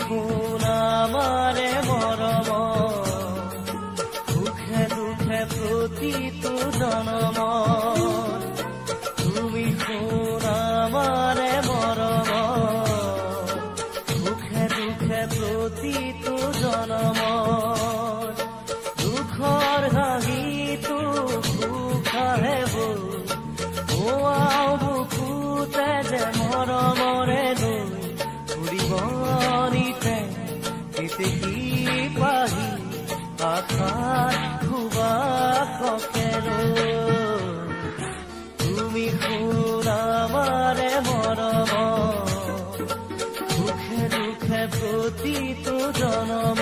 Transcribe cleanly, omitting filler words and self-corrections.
শুন আমাৰে মৰম সুখে দুখে প্ৰতিটো জনম তুমি শুন আমাৰে মৰম সুখে দুখে প্ৰতিটো জনম দুখৰ হাঁহিটো সুখাহে বল বুকুতে যে মৰমৰে লৈ ফুৰিবনিতে কেতেকী পাহি আশাত সুবাসকে তুমি শুন আমাৰে মৰম সুখে দুখে প্ৰতিটো জনম